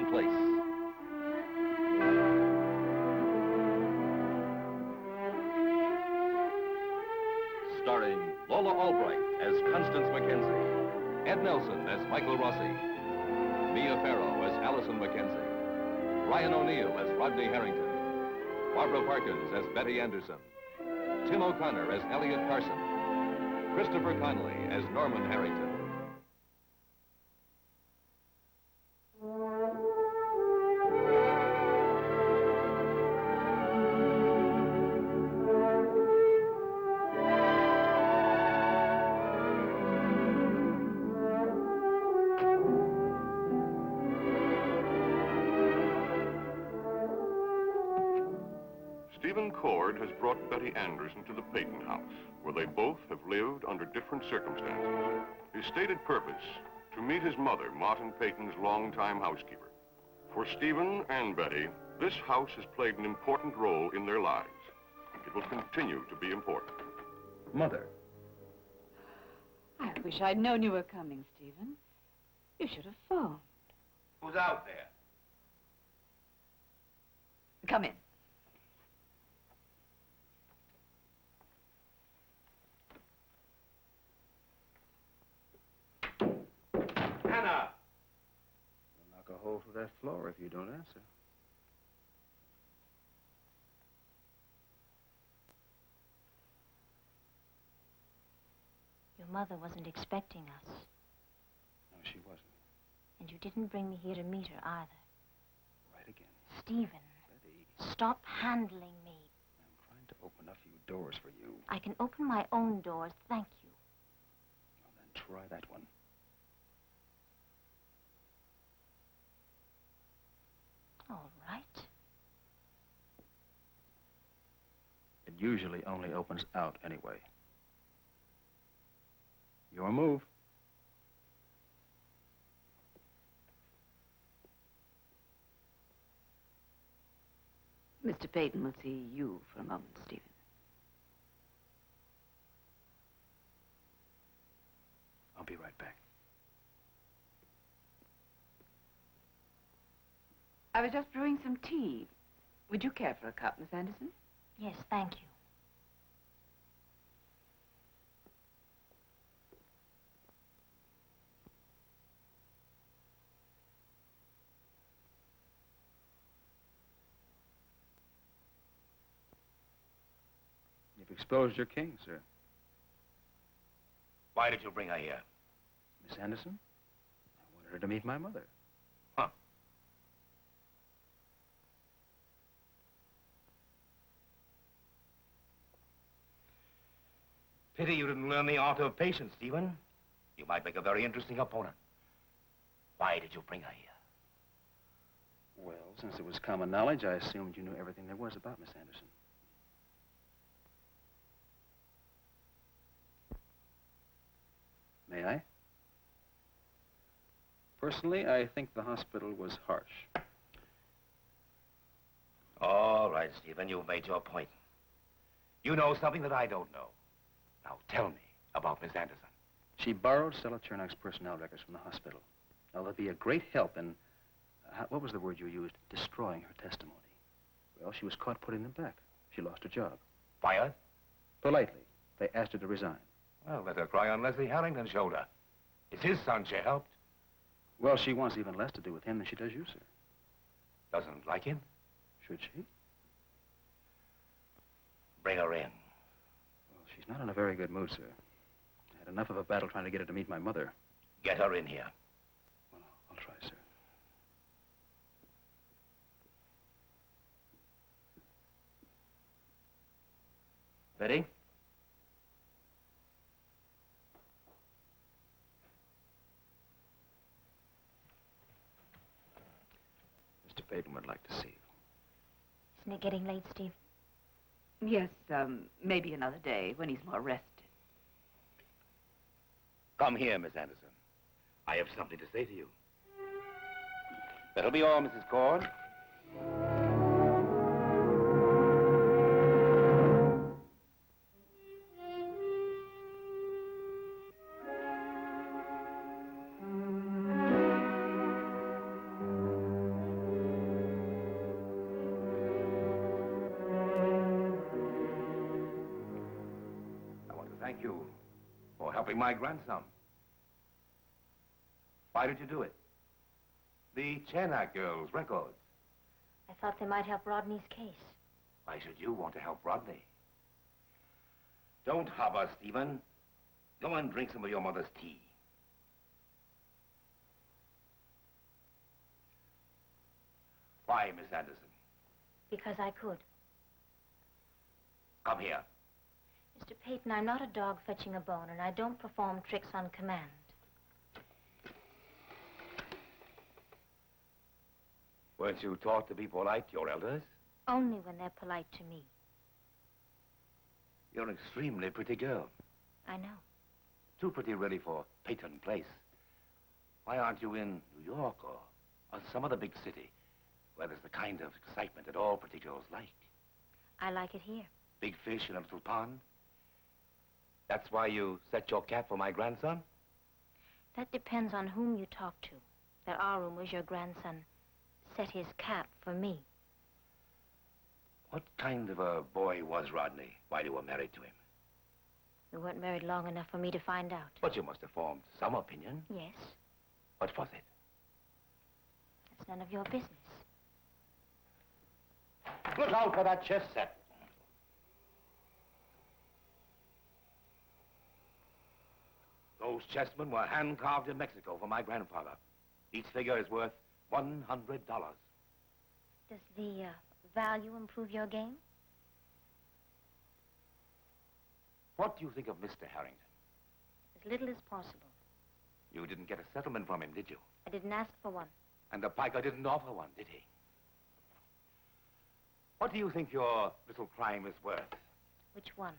place. Starring Lola Albright as Constance Mackenzie, Ed Nelson as Michael Rossi, Mia Farrow as Allison Mackenzie, Ryan O'Neill as Rodney Harrington, Barbara Parkins as Betty Anderson, Tim O'Connor as Elliot Carson, Christopher Conley as Norman Harrington. Stephen Cord has brought Betty Anderson to the Peyton house, where they both have lived under different circumstances. His stated purpose, to meet his mother, Martin Peyton's longtime housekeeper. For Stephen and Betty, this house has played an important role in their lives. It will continue to be important. Mother. I wish I'd known you were coming, Stephen. You should have phoned. Who's out there? Come in. Hannah! You'll knock a hole through that floor if you don't answer. Your mother wasn't expecting us. No, she wasn't. And you didn't bring me here to meet her either. Right again. Stephen, Betty, stop handling me. I'm trying to open a few doors for you. I can open my own doors, thank you. Well, then try that one. All right. It usually only opens out anyway. Your move. Mr. Peyton will see you for a moment, Stephen. I'll be right back. I was just brewing some tea. Would you care for a cup, Miss Anderson? Yes, thank you. You've exposed your king, sir. Why did you bring her here? Miss Anderson, I wanted her to meet my mother. Huh. Pity you didn't learn the art of patience, Stephen. You might make a very interesting opponent. Why did you bring her here? Well, since it was common knowledge, I assumed you knew everything there was about Miss Anderson. May I? Personally, I think the hospital was harsh. All right, Stephen, you've made your point. You know something that I don't know. Now tell me about Miss Anderson. She borrowed Stella Chernak's personnel records from the hospital. Now, there'll be a great help in, what was the word you used? Destroying her testimony. Well, she was caught putting them back. She lost her job. Fired? Politely, they asked her to resign. Well, let her cry on Leslie Harrington's shoulder. It's his son she helped. Well, she wants even less to do with him than she does you, sir. Doesn't like him? Should she? Bring her in. Well, she's not in a very good mood, sir. I had enough of a battle trying to get her to meet my mother. Get her in here. Well, I'll try, sir. Betty? Mr. Peyton would like to see you. Isn't it getting late, Steve? Yes, maybe another day when he's more rested. Come here, Miss Anderson. I have something to say to you. That'll be all, Mrs. Cord. thank you for helping my grandson. Why did you do it? The Chernak girl's records. I thought they might help Rodney's case. Why should you want to help Rodney? Don't hobber, Stephen. Go and drink some of your mother's tea. Why, Miss Anderson? Because I could. Come here. Mr. Peyton, I'm not a dog fetching a bone, and I don't perform tricks on command. Weren't you taught to be polite to your elders? Only when they're polite to me. You're an extremely pretty girl. I know. Too pretty, really, for Peyton Place. Why aren't you in New York or some other big city where there's the kind of excitement that all pretty girls like? I like it here. Big fish in a little pond? That's why you set your cap for my grandson? That depends on whom you talk to. There are rumors your grandson set his cap for me. What kind of a boy was Rodney while you were married to him? We weren't married long enough for me to find out. But you must have formed some opinion. Yes. What was it? That's none of your business. Look out for that chess set. Those chessmen were hand-carved in Mexico for my grandfather. Each figure is worth $100. Does the value improve your game? What do you think of Mr. Harrington? As little as possible. You didn't get a settlement from him, did you? I didn't ask for one. And the piker didn't offer one, did he? What do you think your little crime is worth? Which one?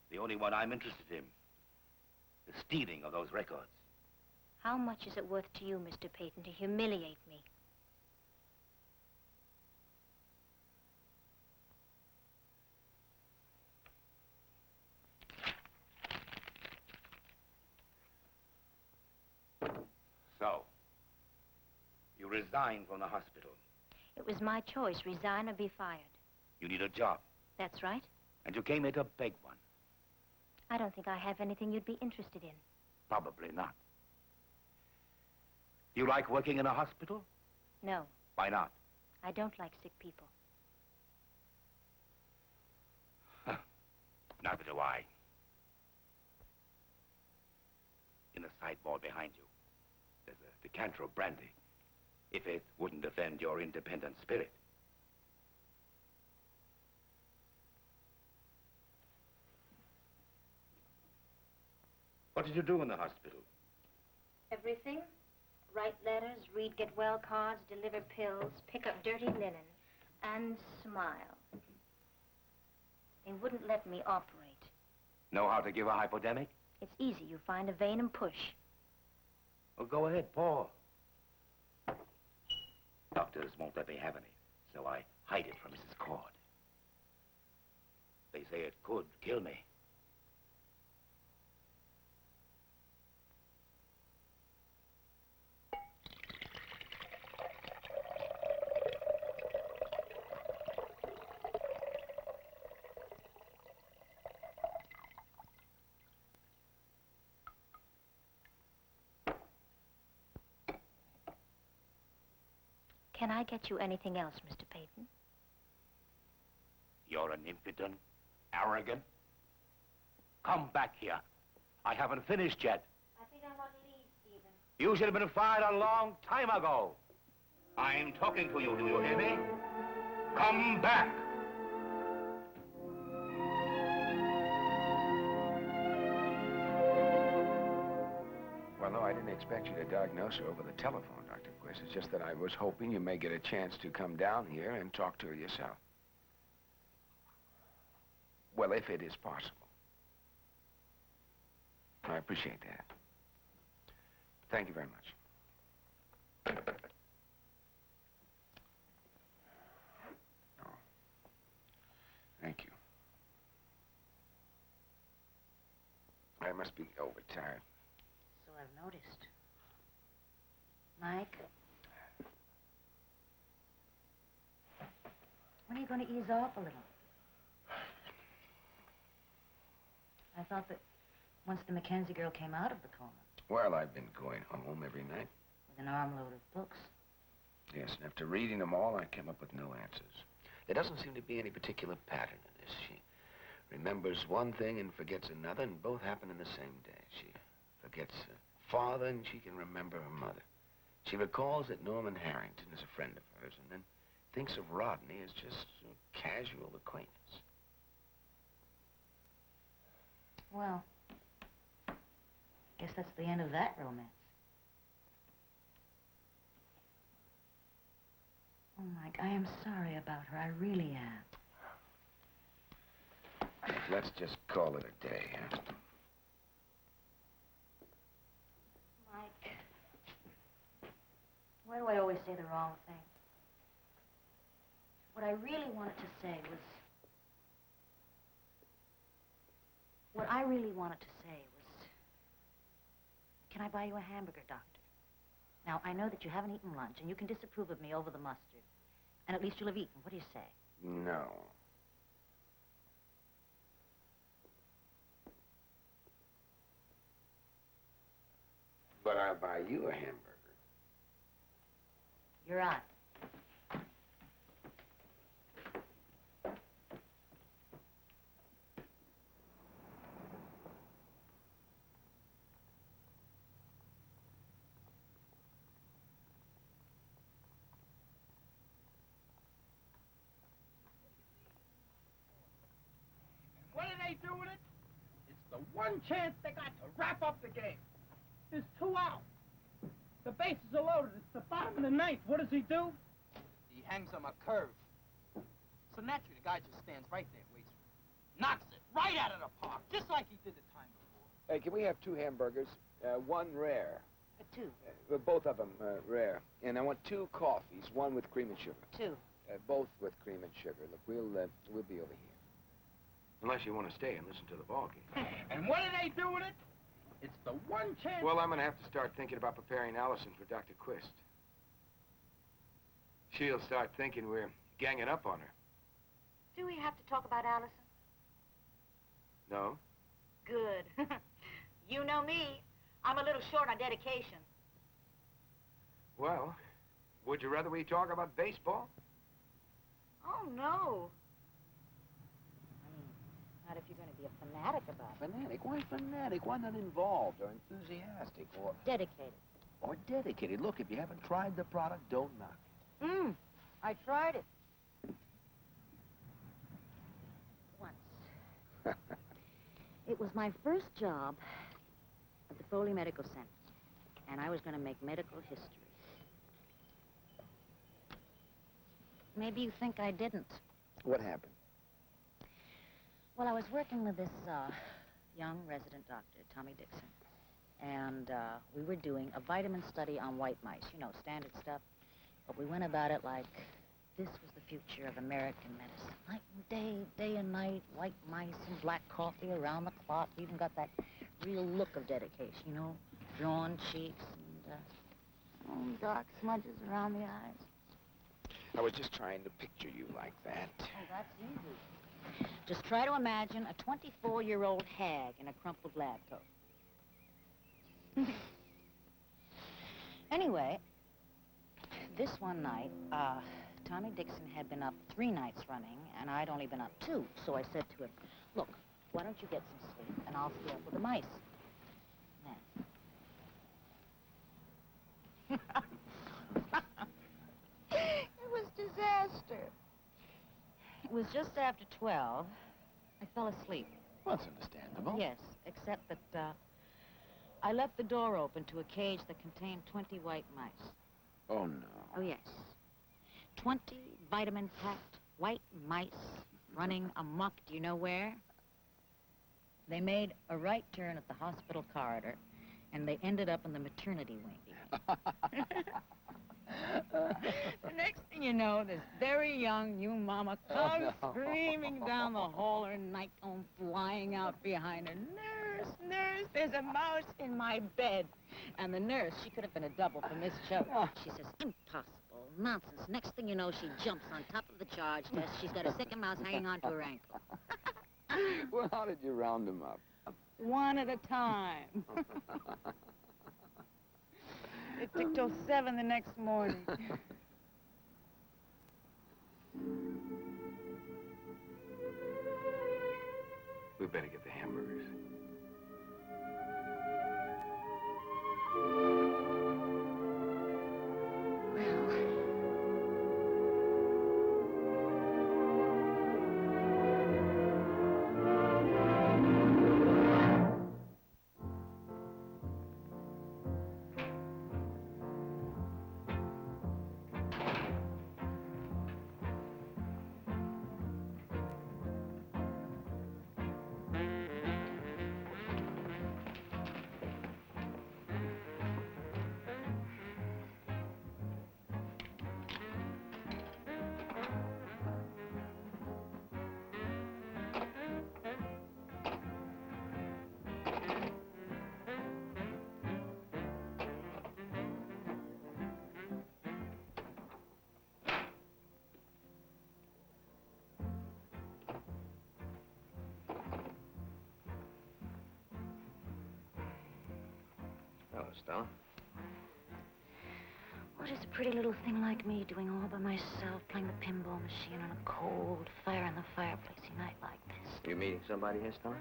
The only one I'm interested in. The stealing of those records. How much is it worth to you, Mr. Peyton, to humiliate me? So, you resigned from the hospital. It was my choice, resign or be fired. You need a job, That's right. and you came here to beg one. I don't think I have anything you'd be interested in. Probably not. Do you like working in a hospital? No, Why not? I don't like sick people. Neither do I. In the sideboard behind you, there's a decanter of brandy. If it wouldn't offend your independent spirit. What did you do in the hospital? Everything? Write letters, read get-well cards, deliver pills, pick up dirty linen, and smile. They wouldn't let me operate. Know how to give a hypodermic? It's easy. You find a vein and push. Well, go ahead, pour. Doctors won't let me have any, so I hide it from Mrs. Cord. They say it could kill me. Can I get you anything else, Mr. Peyton? You're an impudent, arrogant. Come back here. I haven't finished yet. I think I want to leave, Stephen. You should have been fired a long time ago. I'm talking to you, do you hear me? Come back! Well, no, I didn't expect you to diagnose her over the telephone, Dr. Quist. It's just that I was hoping you may get a chance to come down here and talk to her yourself. Well, if it is possible. I appreciate that. Thank you very much. Oh. Thank you. I must be overtired. So I've noticed. Mike? When are you going to ease off a little? I thought that Once the Mackenzie girl came out of the coma. Well, I've been going home every night. With an armload of books. Yes, and after reading them all, I came up with no answers. There doesn't seem to be any particular pattern in this. She remembers one thing and forgets another, and both happen in the same day. She forgets her father, and she can remember her mother. She recalls that Norman Harrington is a friend of hers, and then thinks of Rodney as just a casual acquaintance. Well, guess that's the end of that romance. Oh, Mike, I am sorry about her. I really am. Let's just call it a day, huh? Mike, why do I always say the wrong thing? What I really wanted to say was... Can I buy you a hamburger, Doctor? Now, I know that you haven't eaten lunch, and you can disapprove of me over the mustard. And at least you'll have eaten. What do you say? No. But I'll buy you a hamburger. You're on. What do they do with it? It's the one chance they got to wrap up the game. There's 2 out. The bases are loaded. It's the bottom of the ninth. What does he do? He hangs him a curve. So naturally, the guy just stands right there and waits for it. Knocks it right out of the park, just like he did the time before. Hey, can we have 2 hamburgers? One rare. 2. Both of them rare. And I want 2 coffees, one with cream and sugar. 2. Both with cream and sugar. Look, we'll be over here. Unless you want to stay and listen to the ball game. And what do they do with it? It's the one chance... Well, I'm going to have to start thinking about preparing Allison for Dr. Quist. She'll start thinking we're ganging up on her. Do we have to talk about Allison? No? Good. You know me. I'm a little short on dedication. Well, would you rather we talk about baseball? Oh, no. Not if you're going to be a fanatic about it. Fanatic? Why fanatic? Why not involved or enthusiastic or... Dedicated. Or dedicated? Look, if you haven't tried the product, don't knock it. I tried it. Once. It was my first job at the Foley Medical Center, and I was going to make medical history. Maybe you think I didn't. What happened? Well, I was working with this young resident doctor, Tommy Dixon, and we were doing a vitamin study on white mice, you know, standard stuff. But we went about it like this was the future of American medicine. Night and day and night, white mice and black coffee around the clock. We even got that real look of dedication, you know, drawn cheeks and dark smudges around the eyes. I was just trying to picture you like that. Oh, that's easy. Just try to imagine a 24-year-old hag in a crumpled lab coat. Anyway, this one night, Tommy Dixon had been up 3 nights running, and I'd only been up 2. So I said to him, look, why don't you get some sleep, and I'll stay up with the mice. Then. It was disaster. It was just after 12. I fell asleep. Well, that's understandable. Yes, except that I left the door open to a cage that contained 20 white mice. Oh, no. Oh, yes. 20 vitamin-packed white mice running amok, do you know where? They made a right turn at the hospital corridor, and they ended up in the maternity wing. The next thing you know, this very young new mama comes screaming down the hall, her nightgown flying out behind her. Nurse, nurse, there's a mouse in my bed. And the nurse, she could have been a double for Miss Choate. She says, impossible, nonsense. Next thing you know, she jumps on top of the charge desk. She's got a second mouse hanging onto her ankle. Well, how did you round them up? One at a time. It took till 7 the next morning. We better get the hamburgers. Hello, Stella. What is a pretty little thing like me doing all by myself, playing the pinball machine on a cold, fire-in-the-fireplacey night like this? You meeting somebody here, Stella?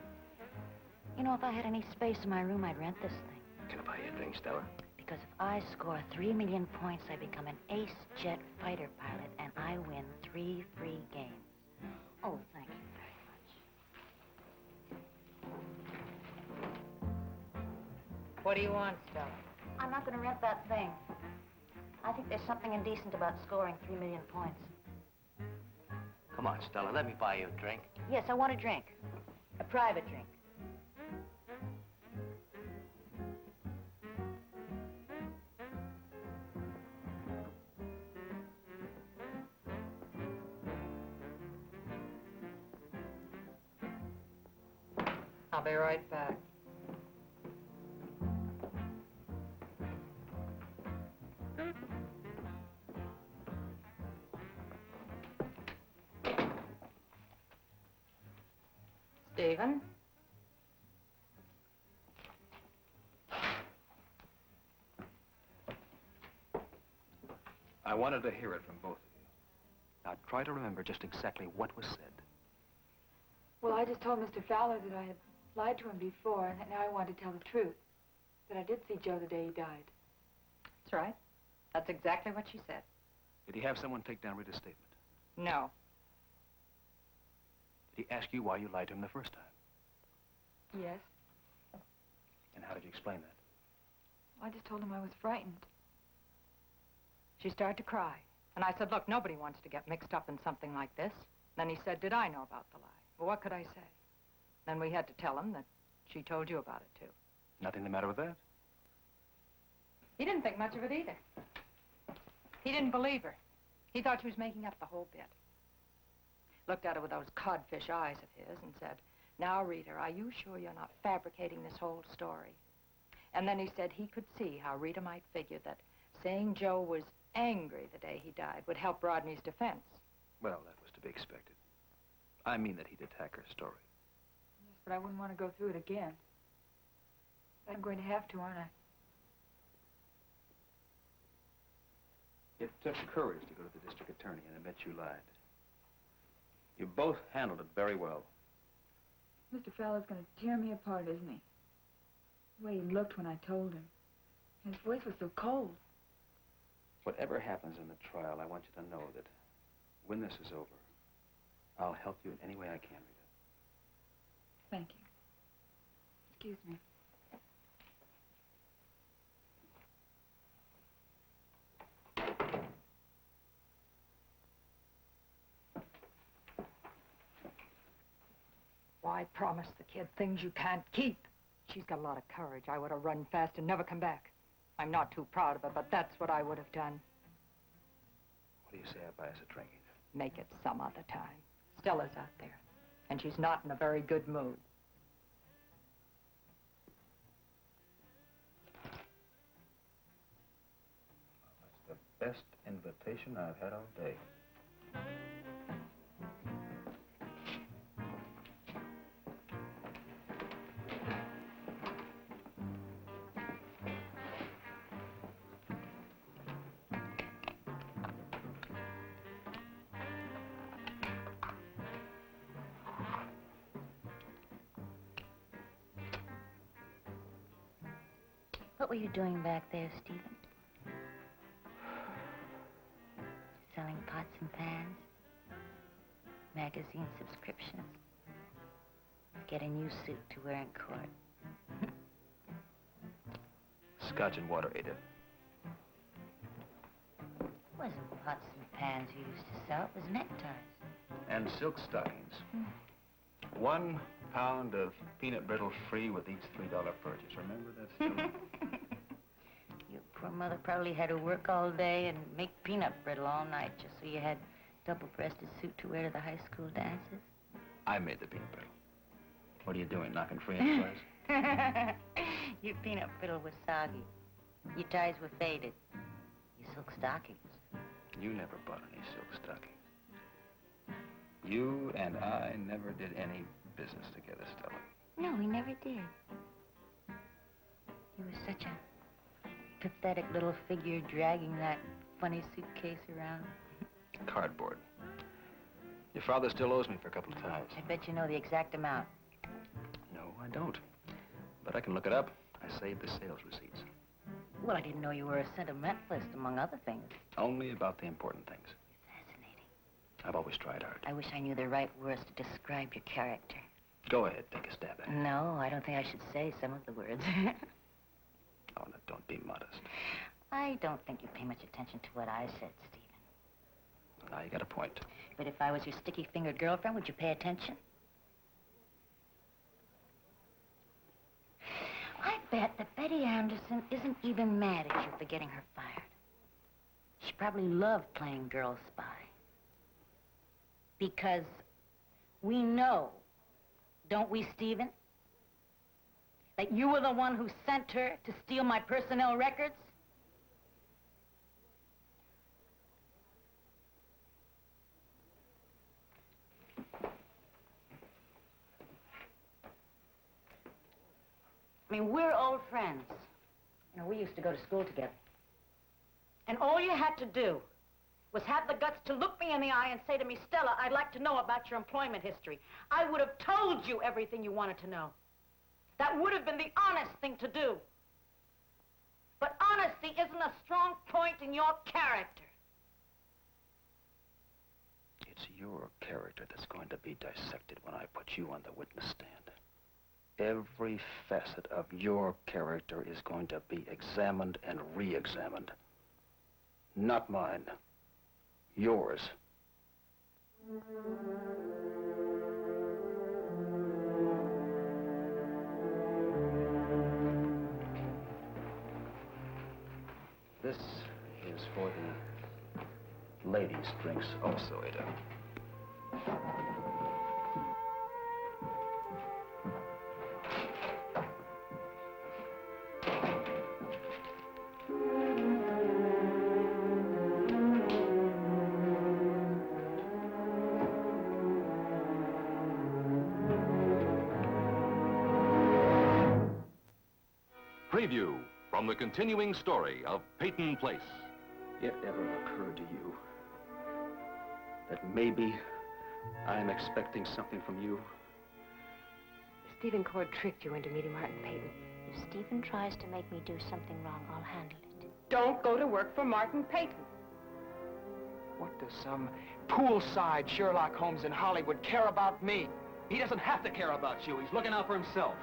You know, if I had any space in my room, I'd rent this thing. Can I buy you a drink, Stella? Because if I score 3 million points, I become an ace jet fighter pilot, and I win 3 free games. Oh, thank you very much. What do you want, Stella? I'm not going to rent that thing. I think there's something indecent about scoring 3 million points. Come on, Stella, let me buy you a drink. Yes, I want a drink. A private drink. I'll be right back. Steven? I wanted to hear it from both of you. Now try to remember just exactly what was said. Well, I just told Mr. Fowler that I had lied to him before and that now I wanted to tell the truth. That I did see Joe the day he died. That's right. That's exactly what she said. Did he have someone take down Rita's statement? No. Did he ask you why you lied to him the first time? Yes. And how did you explain that? I just told him I was frightened. She started to cry. And I said, look, nobody wants to get mixed up in something like this. Then he said, did I know about the lie? Well, what could I say? Then we had to tell him that she told you about it, too. Nothing the matter with that? He didn't think much of it either. He didn't believe her. He thought she was making up the whole bit. Looked at her with those codfish eyes of his and said, now, Rita, are you sure you're not fabricating this whole story? And then he said he could see how Rita might figure that saying Joe was angry the day he died would help Rodney's defense. Well, that was to be expected. I mean that he'd attack her story. Yes, but I wouldn't want to go through it again. I'm going to have to, aren't I? It took courage to go to the district attorney, and I bet you lied. You both handled it very well. Mr. Fowler's going to tear me apart, isn't he? The way he looked when I told him. His voice was so cold. Whatever happens in the trial, I want you to know that when this is over, I'll help you in any way I can, Rita. Thank you. Excuse me. Why promise the kid things you can't keep? She's got a lot of courage. I would have run fast and never come back. I'm not too proud of her, but that's what I would have done. What do you say I buy us a drink? Make it some other time. Stella's out there, and she's not in a very good mood. That's the best invitation I've had all day. What were you doing back there, Stephen? Selling pots and pans? Magazine subscriptions? Get a new suit to wear in court? Scotch and water, Ada. It wasn't pots and pans you used to sell. It was neckties. And silk stockings. 1 pound of peanut brittle free with each $3 purchase. Remember that, Stella? Your poor mother probably had to work all day and make peanut brittle all night just so you had double-breasted suit to wear to the high school dances. I made the peanut brittle. What are you doing, knocking free in the place? Your peanut brittle was soggy. Your ties were faded. Your silk stockings. You never bought any silk stockings. You and I never did any business together, Stella. No, we never did. You were such a pathetic little figure dragging that funny suitcase around. Cardboard. Your father still owes me for a couple of ties. I bet you know the exact amount. No, I don't. But I can look it up. I saved the sales receipts. Well, I didn't know you were a sentimentalist, among other things. Only about the important things. Fascinating. I've always tried hard. I wish I knew the right words to describe your character. Go ahead, take a stab at it. No, I don't think I should say some of the words. Oh, now, don't be modest. I don't think you pay much attention to what I said, Stephen. Now you got a point. But if I was your sticky-fingered girlfriend, would you pay attention? I bet that Betty Anderson isn't even mad at you for getting her fired. She probably loved playing girl spy. Because we know, don't we, Stephen, that you were the one who sent her to steal my personnel records? I mean, we're old friends. You know, we used to go to school together. And all you had to do was have the guts to look me in the eye and say to me, Stella, I'd like to know about your employment history. I would have told you everything you wanted to know. That would have been the honest thing to do. But honesty isn't a strong point in your character. It's your character that's going to be dissected when I put you on the witness stand. Every facet of your character is going to be examined and re-examined. Not mine. Yours. This is for the ladies' drinks also, Ada. Preview from the continuing story of Peyton Place. It ever occurred to you that maybe I'm expecting something from you? Stephen Cord tricked you into meeting Martin Peyton. If Stephen tries to make me do something wrong, I'll handle it. Don't go to work for Martin Peyton. What does some poolside Sherlock Holmes in Hollywood care about me? He doesn't have to care about you. He's looking out for himself.